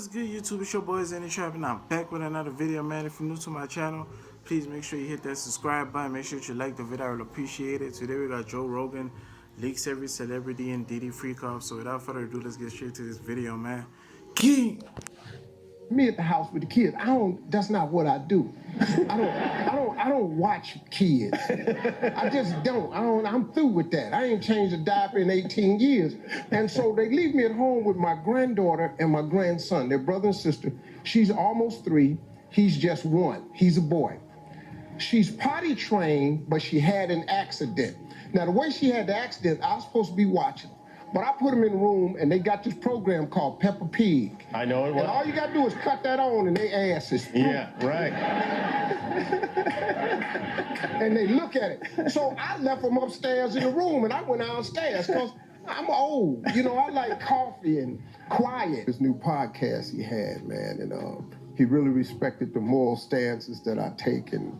What's good, YouTube? It's your boy Xenny and I'm back with another video, man. If you're new to my channel, please make sure you hit that subscribe button. Make sure you like the video. I will appreciate it. Today we got Joe Rogan leaks every celebrity and Diddy freak off. So without further ado, let's get straight to this video, man. King. Me at the house with the kids. That's not what I do. I don't watch kids. I just don't. I'm through with that. I ain't changed a diaper in 18 years. And so they leave me at home with my granddaughter and my grandson. They're brother and sister. She's almost 3. He's just 1. He's a boy. She's potty trained, but she had an accident. Now, the way she had the accident, I was supposed to be watching. But I put them in the room, and they got this program called Peppa Pig. I know it well. And all you got to do is cut that on, and they ass is through. Yeah, right. And they look at it. So I left them upstairs in the room, and I went downstairs, because I'm old. You know, I like coffee and quiet. This new podcast he had, man, and he really respected the moral stances that I take, and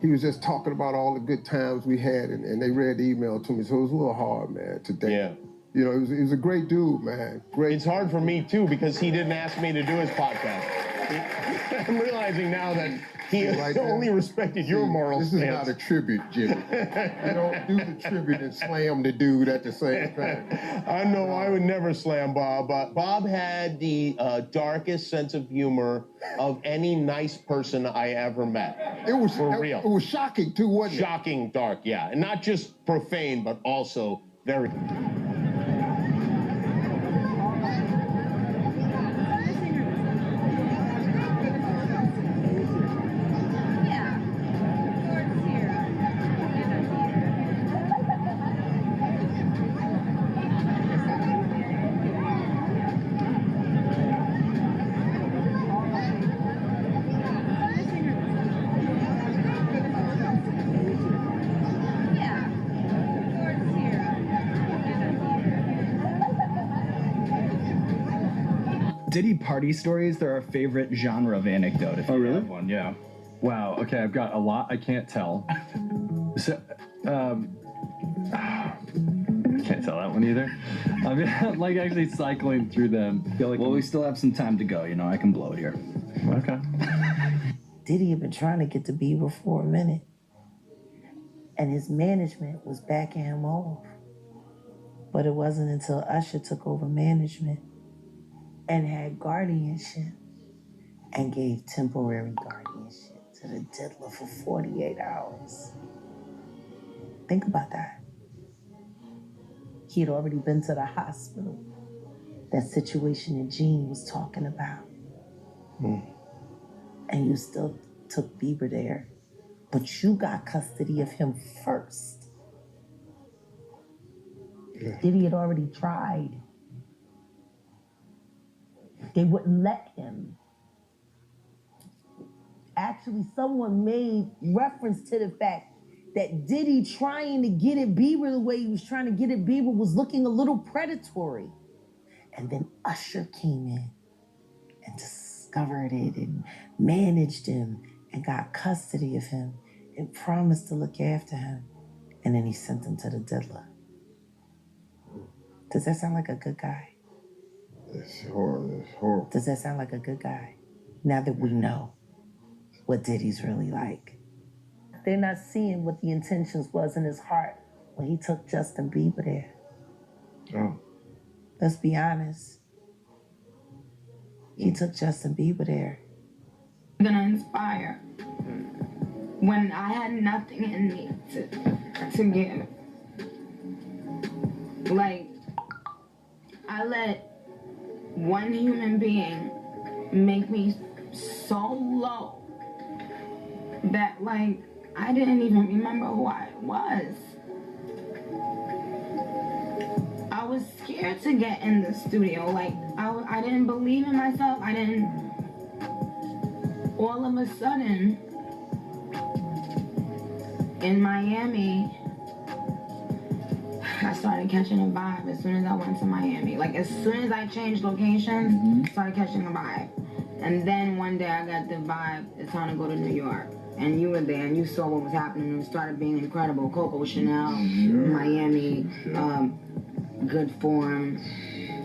he was just talking about all the good times we had, and they read the email to me, so it was a little hard, man, today. Yeah. You know, he was a great dude, man. Great. It's hard for me, too, because he didn't ask me to do his podcast. I'm realizing now that he only respected your moral stance. This is not a tribute, Jimmy. You don't do the tribute and slam the dude at the same time. I know I would never slam Bob, but Bob had the darkest sense of humor of any nice person I ever met. It was for real. It was shocking, too, wasn't it? Shocking dark, yeah. And not just profane, but also very... Diddy party stories, they're our favorite genre of anecdote. If you really? Have one, yeah. Wow. Okay, I've got a lot I can't tell. So, I can't tell that one either. I'm like actually cycling through them. Feel like we still have some time to go. You know, I can blow it here. Okay. Diddy had been trying to get to Bieber for a minute, and his management was backing him off. But it wasn't until Usher took over management and had guardianship and gave temporary guardianship to the diddler for 48 hours. Think about that. He had already been to the hospital. That situation that Gene was talking about. And you still took Bieber there, but you got custody of him first. Yeah. Diddy had already tried. They wouldn't let him. Actually, someone made reference to the fact that Diddy trying to get at Bieber the way he was trying to get at Bieber was looking a little predatory. And then Usher came in and discovered it and managed him and got custody of him and promised to look after him. And then he sent him to the diddler. Does that sound like a good guy? It's horrible. It's horrible. Does that sound like a good guy? Now that we know what Diddy's really like. They're not seeing what the intentions was in his heart when he took Justin Bieber there. Oh. Let's be honest. He took Justin Bieber there. I'm gonna inspire when I had nothing in me to give. Like, I let one human being make me so low that, like, I didn't even remember who I was. I was scared to get in the studio. Like, I didn't believe in myself. All of a sudden, in Miami, I started catching a vibe as soon as I went to Miami. Like, as soon as I changed locations, I started catching a vibe. And then one day I got the vibe, it's time to go to New York. And you were there and you saw what was happening and it started being incredible. Coco Chanel, Miami, Good Form,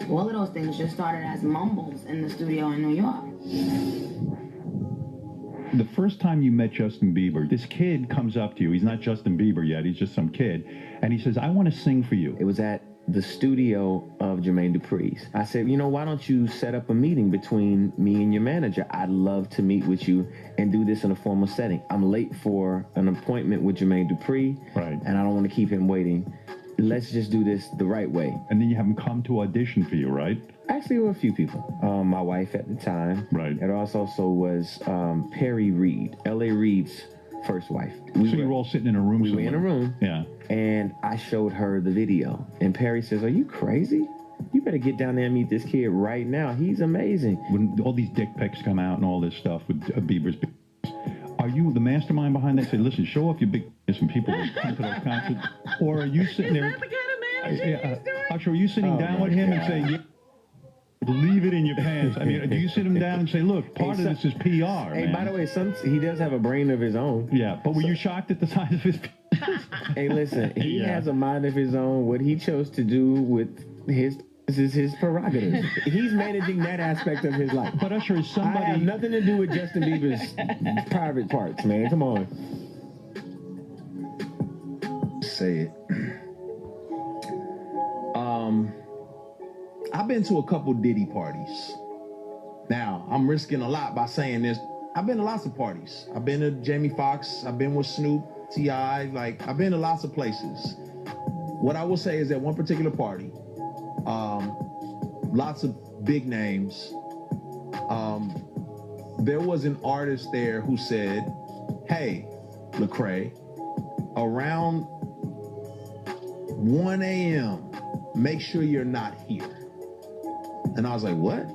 All of those things just started as mumbles in the studio in New York. The first time you met Justin Bieber, this kid comes up to you. He's not Justin Bieber yet. He's just some kid. And he says, I want to sing for you. It was at the studio of Jermaine Dupri's. I said, you know, why don't you set up a meeting between me and your manager? I'd love to meet with you and do this in a formal setting. I'm late for an appointment with Jermaine Dupri, right? And I don't want to keep him waiting. Let's just do this the right way. And then you have him come to audition for you, right? Actually, there were a few people. My wife at the time. Right. It also was Perry Reed, L.A. Reid's first wife. So you were all sitting in a room We were in a room. Yeah. And I showed her the video. And Perry says, are you crazy? You better get down there and meet this kid right now. He's amazing. When all these dick pics come out and all this stuff with Bieber's, are you the mastermind behind that? Say, listen, show off your big when people come to those concerts. Or are you sitting there? Usher, are you sitting down with him and saying, leave it in your pants? I mean, do you sit him down and say, look, part of this is PR, Hey, man. by the way, he does have a brain of his own. Yeah, but were you shocked at the size of his Hey, listen, he has a mind of his own. What he chose to do with his is his prerogative. He's managing that aspect of his life. But Usher, is somebody... I have nothing to do with Justin Bieber's private parts, man. Come on. Say it. I've been to a couple Diddy parties. Now, I'm risking a lot by saying this. I've been to lots of parties. I've been to Jamie Foxx. I've been with Snoop, T.I. Like, I've been to lots of places. What I will say is that one particular party, lots of big names. There was an artist there who said, hey, Lecrae, around 1 a.m., make sure you're not here. And I was like, what?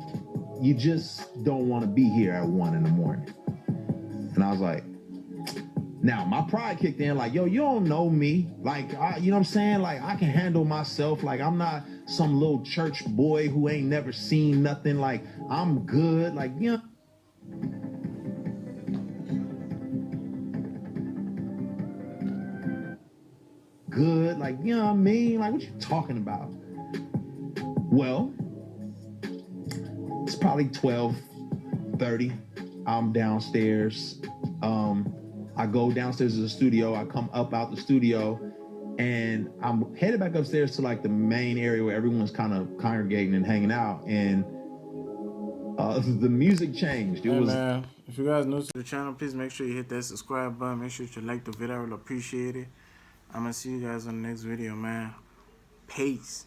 You just don't want to be here at 1 in the morning. And I was like, now my pride kicked in, like, yo, you don't know me. Like, you know what I'm saying? Like, I can handle myself. Like, I'm not some little church boy who ain't never seen nothing. Like, I'm good. Like, you know. Good. Like, you know what I mean? Like, what you talking about? Well, it's probably 12:30. I'm downstairs. I go downstairs to the studio. I come up out the studio, and I'm headed back upstairs to like the main area where everyone's kind of congregating and hanging out. And the music changed. It was. Man, if you guys new to the channel, please make sure you hit that subscribe button. Make sure you like the video. I will appreciate it. I'm gonna see you guys on the next video, man. Peace.